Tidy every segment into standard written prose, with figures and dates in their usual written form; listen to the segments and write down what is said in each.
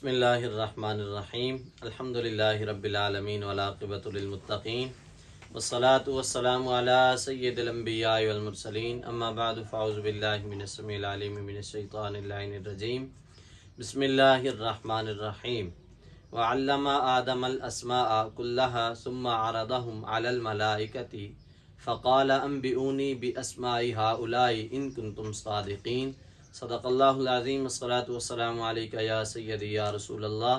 بسم اللہ الرحمن الرحیم الحمدللہ رب العالمین والعاقبۃ للمتقین والصلاة والسلام علی سید الانبیاء والمرسلین اما بعد فاعوذ باللہ من السمیع العلیم من الشیطان اللعین الرجیم بسم اللہ الرحمن الرحیم وعلم آدم الاسماء كلها ثم عرضهم على الملائکة فقال انبئونی باسماء هؤلاء ان کنتم صادقین صدق اللہ العظیم والصلاة والسلام علیکہ یا سیدی یا رسول اللہ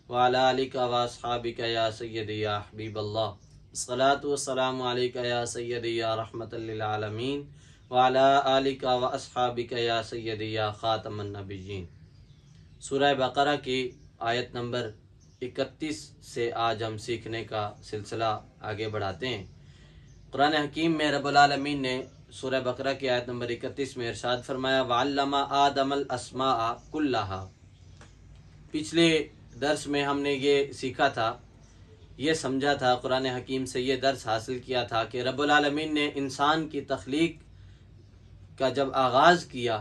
وعلی آلکہ واصحابکہ یا سیدی یا حبیب اللہ الصلاة والسلام علیکہ یا سیدی یا رحمت للعالمین وعلی آلکہ واصحابکہ یا سیدی یا خاتم النبیین۔ سورہ بقرہ کی آیت نمبر 31 سے آج ہم سیکھنے کا سلسلہ آگے بڑھاتے ہیں۔ قرآن حکیم میں رب العالمین نے سورہ بقرہ کی آیت نمبر 31 میں ارشاد فرمایا وَعَلَّمَ آدَمَ الْأَسْمَاءَ كُلَّهَا۔ پچھلے درس میں ہم نے یہ سیکھا تھا، یہ سمجھا تھا، قرآن حکیم سے یہ درس حاصل کیا تھا کہ رب العالمین نے انسان کی تخلیق کا جب آغاز کیا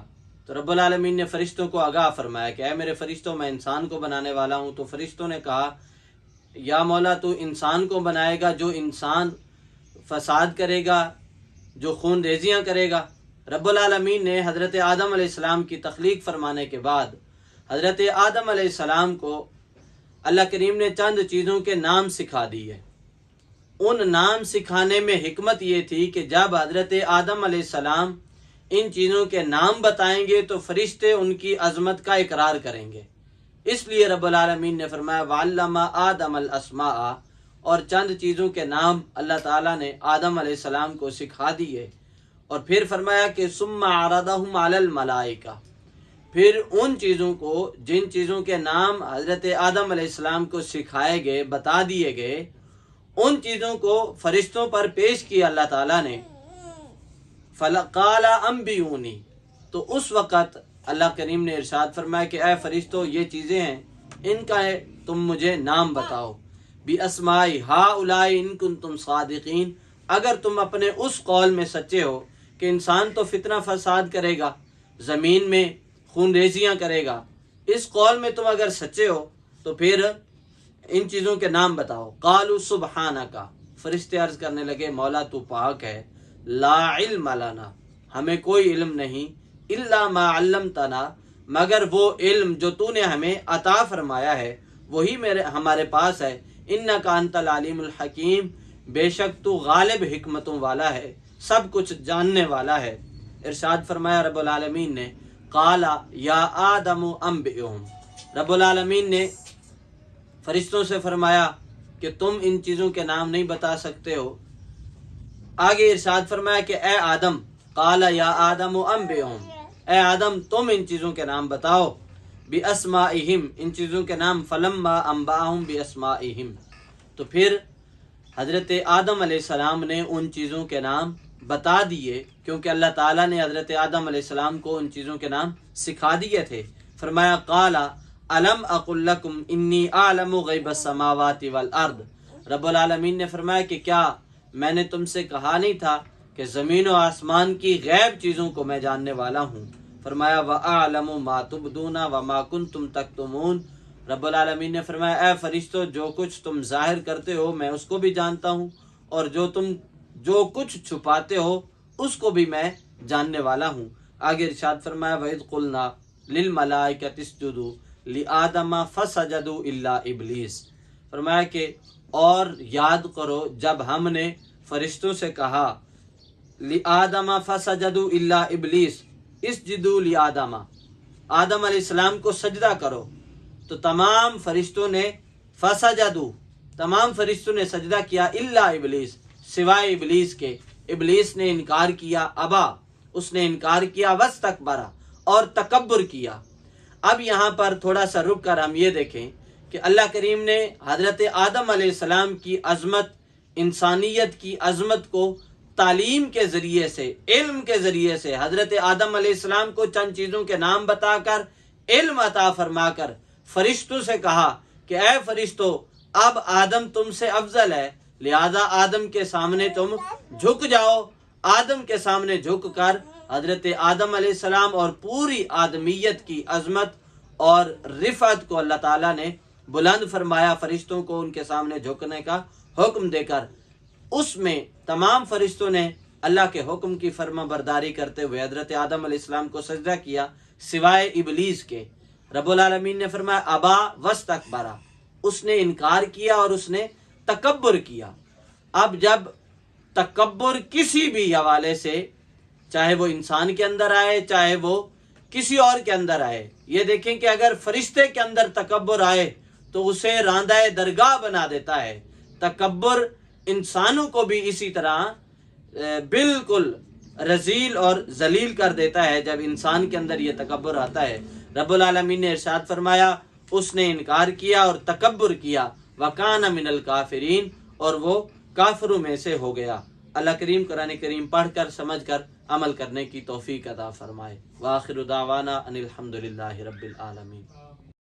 تو رب العالمین نے فرشتوں کو آگاہ فرمایا کہ اے میرے فرشتوں میں انسان کو بنانے والا ہوں۔ تو فرشتوں نے کہا یا مولا تو انسان کو بنائے گا جو انسان فساد کرے گا، جو خون ریزیاں کرے گا۔ رب العالمین نے حضرت آدم علیہ السلام کی تخلیق فرمانے کے بعد حضرت آدم علیہ السلام کو اللہ کریم نے چند چیزوں کے نام سکھا دیے۔ ان نام سکھانے میں حکمت یہ تھی کہ جب حضرت آدم علیہ السلام ان چیزوں کے نام بتائیں گے تو فرشتے ان کی عظمت کا اقرار کریں گے، اس لیے رب العالمین نے فرمایا وَعَلَّمَ آدَمَ الْأَسْمَاءَ، اور چند چیزوں کے نام اللہ تعالیٰ نے آدم علیہ السلام کو سکھا دیے، اور پھر فرمایا کہ ثُمَّ عَرَضَهُمْ عَلَى الْمَلَائِكَةِ، پھر ان چیزوں کو جن چیزوں کے نام حضرت آدم علیہ السلام کو سکھائے گئے، بتا دیے گئے، ان چیزوں کو فرشتوں پر پیش کیا اللہ تعالیٰ نے۔ فَقَالَ أَنبِئُونِی، تو اس وقت اللہ کریم نے ارشاد فرمایا کہ اے فرشتوں یہ چیزیں ہیں، ان کا تم مجھے نام بتاؤ، بِأَسْمَاءِ هَؤُلَاءِ إِن كُنتُمْ صَادِقِينَ، اگر تم اپنے اس قول میں سچے ہو کہ انسان تو فتنہ فساد کرے گا، زمین میں خون ریزیاں کرے گا، اس قول میں تم اگر سچے ہو تو پھر ان چیزوں کے نام بتاؤ۔ قالوا سبحانک، فرشتے عرض کرنے لگے مولا تو پاک ہے، لا علم لنا، ہمیں کوئی علم نہیں، الا ما علمتنا، مگر وہ علم جو تو نے ہمیں عطا فرمایا ہے وہی ہمارے پاس ہے، انک انت العلیم الحکیم، بے شک تو غالب حکمتوں والا ہے، سب کچھ جاننے والا ہے۔ ارشاد فرمایا رب العالمین نے قال یا آدم انبئہم، رب العالمین نے فرشتوں سے فرمایا کہ تم ان چیزوں کے نام نہیں بتا سکتے ہو۔ آگے ارشاد فرمایا کہ اے آدم، قال یا آدم انبئہم، اے آدم تم ان چیزوں کے نام بتاؤ، بِأَسْمَائِهِمْ، ان چیزوں کے نام، فَلَمَّا أَنبَأَهُمْ بِأَسْمَائِهِمْ، تو پھر حضرت آدم علیہ السلام نے ان چیزوں کے نام بتا دیے، کیونکہ اللہ تعالیٰ نے حضرت آدم علیہ السلام کو ان چیزوں کے نام سکھا دیے تھے۔ فرمایا قال أَلَمْ أَقُلْ لَكُمْ إِنِّي أَعْلَمُ غَيْبَ السَّمَاوَاتِ وَالْأَرْضِ، رب العالمین نے فرمایا کہ کیا میں نے تم سے کہا نہیں تھا کہ زمین و آسمان کی غیب چیزوں کو میں جاننے والا ہوں۔ فرمایا وَأَعْلَمُ مَا تُبْدُونَ وَمَا كُنْتُمْ تَكْتُمُونَ، رب العالمین نے فرمایا اے فرشتو جو کچھ تم ظاہر کرتے ہو میں اس کو بھی جانتا ہوں، اور جو کچھ چھپاتے ہو اس کو بھی میں جاننے والا ہوں۔ آگے ارشاد فرمایا وَإِذْ قُلْنَا لِلْمَلَائِكَةِ اسْجُدُوا لِآدَمَ فَسَجَدُوا إِلَّا إِبْلِيسَ، فرمایا کہ اور یاد کرو جب ہم نے فرشتوں سے کہا لِآدَمَ فَسَجَدُوا إِلَّا إِبْلِيسَ، اسجدوا لِآدَمَ، آدم علیہ السلام کو سجدہ کرو، تو تمام فرشتوں نے فسجدوا، تمام فرشتوں نے سجدہ کیا، الا ابلیس، سوائے ابلیس کے، ابلیس نے انکار کیا، ابا، اس نے انکار کیا، واستکبر، اور تکبر کیا۔ اب یہاں پر تھوڑا سا رک کر ہم یہ دیکھیں کہ اللہ کریم نے حضرت آدم علیہ السلام کی عظمت، انسانیت کی عظمت کو تعلیم کے ذریعے سے، علم کے ذریعے سے، حضرت آدم علیہ السلام کو چند چیزوں کے نام بتا کر، علم عطا فرما کر فرشتوں سے کہا کہ اے فرشتو اب آدم تم سے افضل ہے، لہذا آدم کے سامنے تم جھک جاؤ۔ آدم کے سامنے جھک کر حضرت آدم علیہ السلام اور پوری آدمیت کی عظمت اور رفعت کو اللہ تعالیٰ نے بلند فرمایا، فرشتوں کو ان کے سامنے جھکنے کا حکم دے کر، اس میں تمام فرشتوں نے اللہ کے حکم کی فرما برداری کرتے ہوئے حضرت آدم علیہ السلام کو سجدہ کیا سوائے ابلیس کے۔ رب العالمین نے فرمایا ابا واستکبرا، اس نے انکار کیا اور اس نے تکبر کیا۔ اب جب تکبر کسی بھی حوالے سے، چاہے وہ انسان کے اندر آئے چاہے وہ کسی اور کے اندر آئے، یہ دیکھیں کہ اگر فرشتے کے اندر تکبر آئے تو اسے راندہ درگاہ بنا دیتا ہے۔ تکبر انسانوں کو بھی اسی طرح بالکل رذیل اور ذلیل کر دیتا ہے۔ جب انسان کے اندر یہ تکبر آتا ہے، رب العالمین نے ارشاد فرمایا اس نے انکار کیا اور تکبر کیا، وَكَانَ مِنَ الْكَافِرِينَ، اور وہ کافروں میں سے ہو گیا۔ اللہ کریم قرآن کریم پڑھ کر سمجھ کر عمل کرنے کی توفیق عطا فرمائے۔ وآخر دعوانا ان الحمد للہ رب العالمین۔